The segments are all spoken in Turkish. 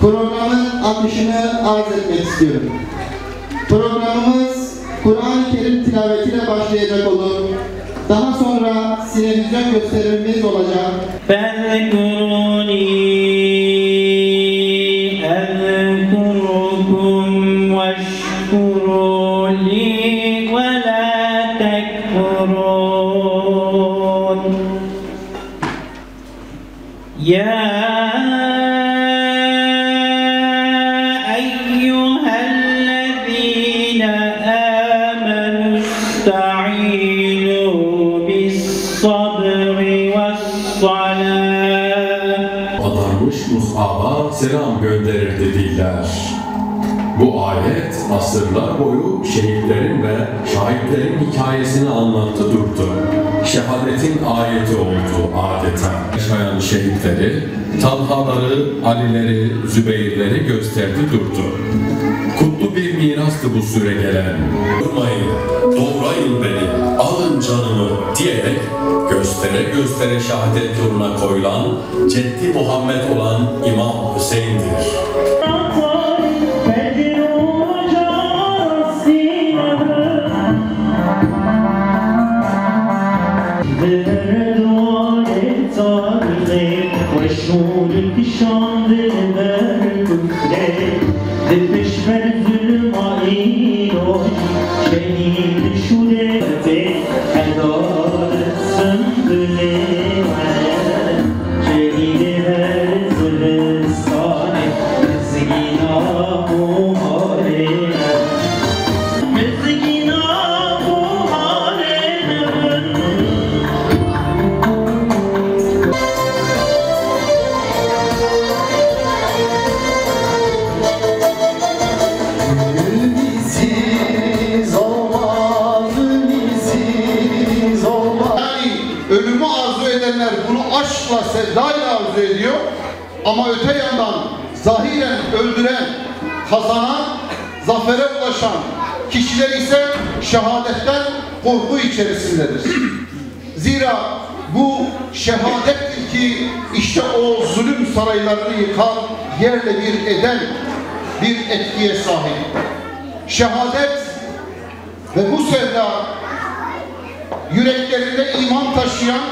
programın akışını arz etmek istiyorum. Programımız Kur'an-ı Kerim tilavetiyle başlayacak olur. Daha sonra sinevizyon gösterimimiz olacak. Mus'ab'a selam gönderir dediler. Bu ayet asırlar boyu şehitlerin ve şahitlerin hikayesini anlattı durdu. Şehadetin ayeti oldu adeta. Yaşayan şehitleri, Talhaları, Alileri, Zübeyirleri gösterdi durdu. Kutlu bir mirastı bu süre gelen. Durmayın, doğrayın beni, alın canımı diyerek göstere göstere şehadet yoluna koyulan Ceddi Muhammed olan İmam Hüseyin'dir. Ölümü arzu edenler bunu aşkla, sevdayla arzu ediyor. Ama öte yandan zahiren öldüren, kazanan, zafere ulaşan kişiler ise şehadetten korku içerisindedir. Zira bu şehadettir ki işte o zulüm saraylarını yıkan, yerle bir eden bir etkiye sahip. Şehadet ve bu sevda yüreklerinde iman taşıyan,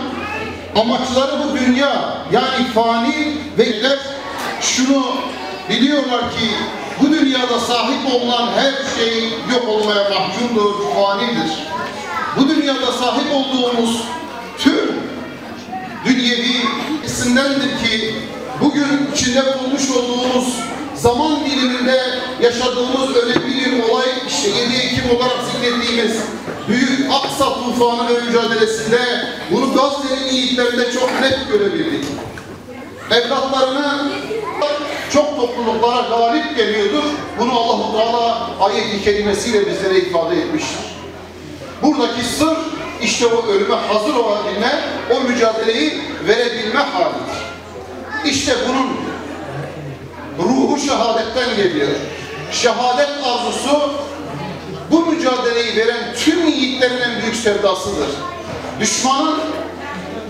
amaçları bu dünya yani fani ve şunu biliyorlar ki bu dünyada sahip olunan her şey yok olmaya mahkumdur, fanidir. Bu dünyada sahip olduğumuz tüm dünyevi isimdendir ki bugün içinde bulmuş olduğumuz zaman diliminde yaşadığımız önemli bir olay işte 7 Ekim olarak zikrettiğimiz Büyük Aksa tufanı ve mücadelesinde bunu Gazze'nin yiğitlerinde çok net görebildik. Evlatlarını çok topluluklara galip geliyordur. Bunu Allah-u Teala ayet-i kerimesiyle bizlere ifade etmiştir. Buradaki sır işte o ölüme hazır olabilme, o mücadeleyi verebilme halidir. İşte bunun ruhu şehadetten geliyor. Şehadet arzusu bu mücadeleyi veren tüm yiğitlerin en büyük sevdasıdır. Düşmanın,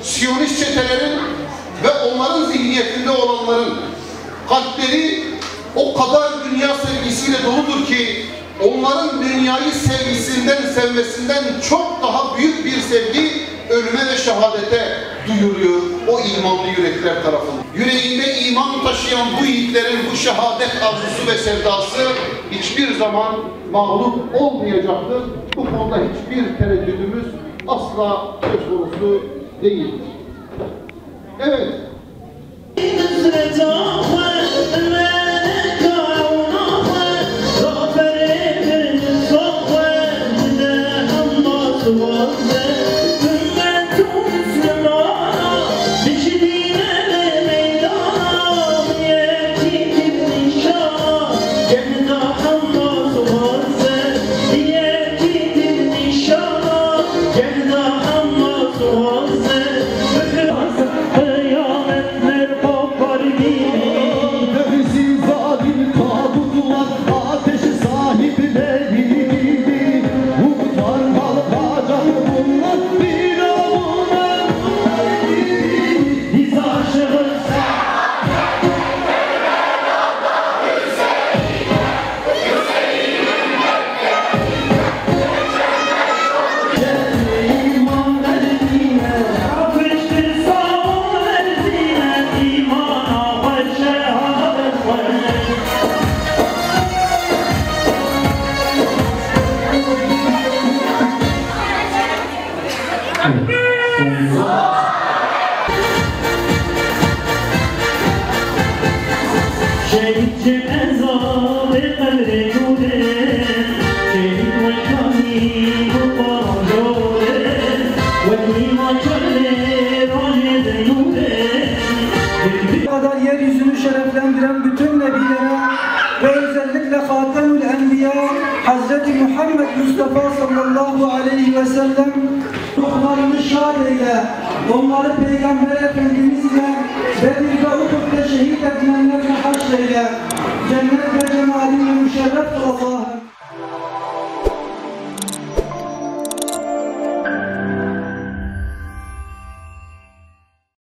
Siyonist çetelerin ve onların zihniyetinde olanların kalpleri o kadar dünya sevgisiyle doludur ki onların dünyayı sevmesinden çok daha büyük bir sevgi ölüme ve şehadete duyuluyor o imanlı yürekler tarafından. Yüreğinde iman taşıyan bu yiğitlerin bu şehadet arzusu ve sevdası hiçbir zaman mağlup olmayacaktır. Bu konuda hiçbir tereddüdümüz asla söz konusu değildir. Evet. شهید ازا به قدر نوره شهید وطنی بقران جوره وطنی maçarlı rahed nure Bu kadar yeryüzünü şereflendiren bütün nebilere ve özellikle Hatemül Enbiya Hazreti Muhammed Mustafa sallallahu aleyhi ve sellem ruhlarını şad eyle, onları Peygamber Efendimiz ile Bedir'de Uhud'da şehit edilenlerle haşreyle, cennet ve